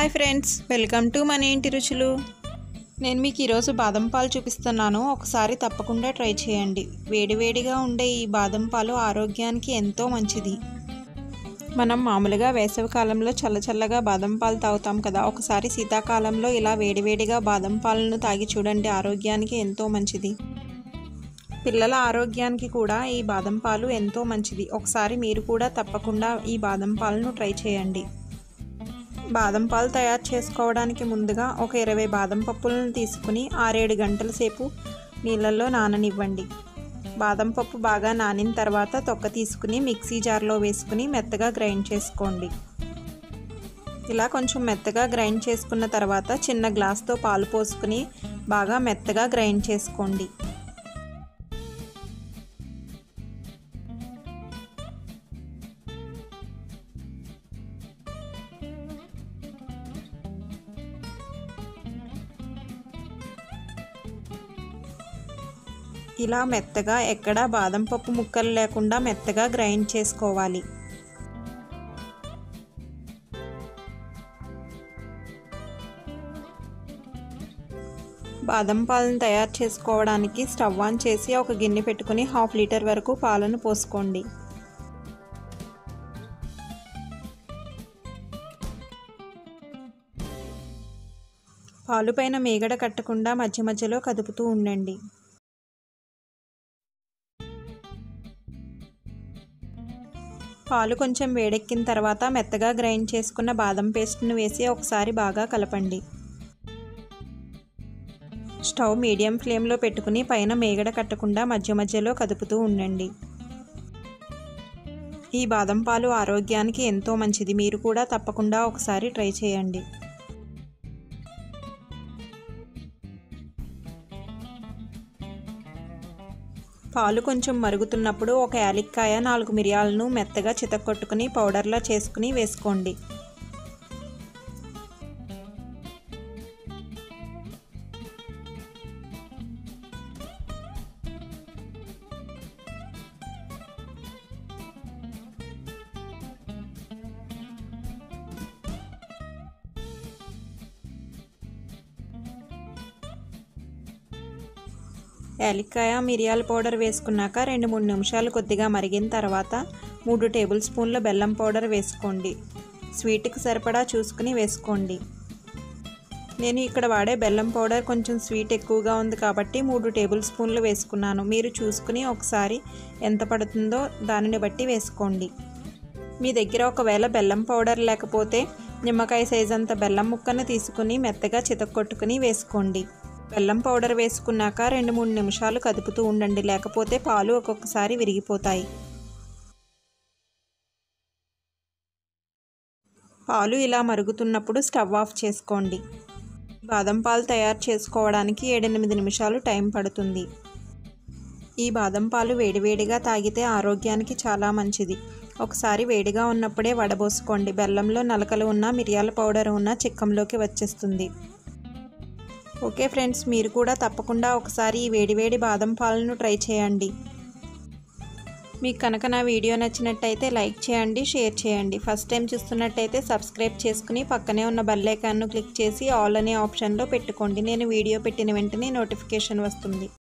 Hi friends, welcome to మన ఇంటి రుచులు. నేను మీకు ఈరోజు బాదం పాలు చూపిస్తున్నాను. ఒకసారి తప్పకుండా ట్రై చేయండి. వేడివేడిగా ఉండే ఈ బాదం పాలు ఆరోగ్యానికి ఎంతో మంచిది. మనం మామూలుగా వేసవి కాలంలో చల్లచల్లగా బాదం పాలు తాగుతాం కదా. ఒకసారి శీతాకాలంలో ఇలా వేడివేడిగా బాదం పాలను తాగి చూడండి. ఆరోగ్యానికి ఎంతో మంచిది. పిల్లల ఆరోగ్యానికి కూడా ఈ బాదం పాలు ఎంతో మంచిది. ఒకసారి మీరు కూడా తప్పకుండా ఈ బాదం పాలను ట్రై చేయండి. బాదం పాలు తయారు చేసుకోవడానికి ముందుగా ఒక 20 బాదం పప్పులను తీసుకుని 6-7 గంటల సేపు నీళ్ళల్లో నాననివ్వండి. బాదం పప్పు బాగా నానిన తర్వాత తొక్క తీసుకుని మిక్సీ జార్లో వేసుకుని మెత్తగా గ్రైండ్ చేసుకోండి. ఇలా కొంచెం మెత్తగా గ్రైండ్ చేసుకున్న తర్వాత చిన్న గ్లాస్తో పాలు పోసుకుని బాగా మెత్తగా గ్రైండ్ చేసుకోండి. ఇలా మెత్తగా ఎక్కడా బాదం పప్పు ముక్కలు లేకుండా మెత్తగా గ్రైండ్ చేసుకోవాలి. బాదం పాలను తయారు చేసుకోవడానికి స్టవ్ ఆన్ చేసి ఒక గిన్నె పెట్టుకుని 1/2 లీటర్ వరకు పాలను పోసుకోండి. పాలు పైన మీగడ కట్టకుండా మధ్య మధ్యలో కదుపుతూ ఉండండి. పాలు కొంచెం వేడెక్కిన తర్వాత మెత్తగా గ్రైండ్ చేసుకున్న బాదం పేస్ట్ను వేసి ఒకసారి బాగా కలపండి. స్టవ్ మీడియం ఫ్లేమ్లో పెట్టుకుని పైన మేగడ కట్టకుండా మధ్య మధ్యలో కదుపుతూ ఉండండి. ఈ బాదం పాలు ఆరోగ్యానికి ఎంతో మంచిది. మీరు కూడా తప్పకుండా ఒకసారి ట్రై చేయండి. పాలు కొంచెం మరుగుతున్నప్పుడు ఒక యాలక్కాయ 4 మిరియాలను మెత్తగా చితక్కొట్టుకుని పౌడర్లా చేసుకుని వేసుకోండి. యాలక్కాయ మిరియాల పౌడర్ వేసుకున్నాక 2-3 నిమిషాలు కొద్దిగా మరిగిన తర్వాత 3 టేబుల్ స్పూన్ల బెల్లం పౌడర్ వేసుకోండి. స్వీట్కి సరిపడా చూసుకుని వేసుకోండి. నేను ఇక్కడ వాడే బెల్లం పౌడర్ కొంచెం స్వీట్ ఎక్కువగా ఉంది కాబట్టి 3 టేబుల్ స్పూన్లు వేసుకున్నాను. మీరు చూసుకుని ఒకసారి ఎంత పడుతుందో దానిని బట్టి వేసుకోండి. మీ దగ్గర ఒకవేళ బెల్లం పౌడర్ లేకపోతే నిమ్మకాయ సైజ్ అంత బెల్లం ముక్కను తీసుకుని మెత్తగా చితక్కొట్టుకుని వేసుకోండి. బెల్లం పౌడర్ వేసుకున్నాక 2-3 నిమిషాలు కదుపుతూ ఉండండి, లేకపోతే పాలు ఒక్కొక్కసారి విరిగిపోతాయి. పాలు ఇలా మరుగుతున్నప్పుడు స్టవ్ ఆఫ్ చేసుకోండి. బాదం పాలు తయారు చేసుకోవడానికి 7-8 నిమిషాలు టైం పడుతుంది. ఈ బాదం పాలు వేడివేడిగా తాగితే ఆరోగ్యానికి చాలా మంచిది. ఒకసారి వేడిగా ఉన్నప్పుడే వడబోసుకోండి. బెల్లంలో నలకలు ఉన్నా మిరియాల పౌడర్ ఉన్నా చిక్కంలోకి వచ్చేస్తుంది. ఓకే ఫ్రెండ్స్, మీరు కూడా తప్పకుండా ఒకసారి ఈ వేడివేడి బాదం పాలను ట్రై చేయండి. మీకు కనుక నా వీడియో నచ్చినట్టయితే లైక్ చేయండి, షేర్ చేయండి. ఫస్ట్ టైం చూస్తున్నట్టయితే సబ్స్క్రైబ్ చేసుకుని పక్కనే ఉన్న బెల్ ఐకాన్ను క్లిక్ చేసి ఆల్ అనే ఆప్షన్లో పెట్టుకోండి. నేను వీడియో పెట్టిన వెంటనే నోటిఫికేషన్ వస్తుంది.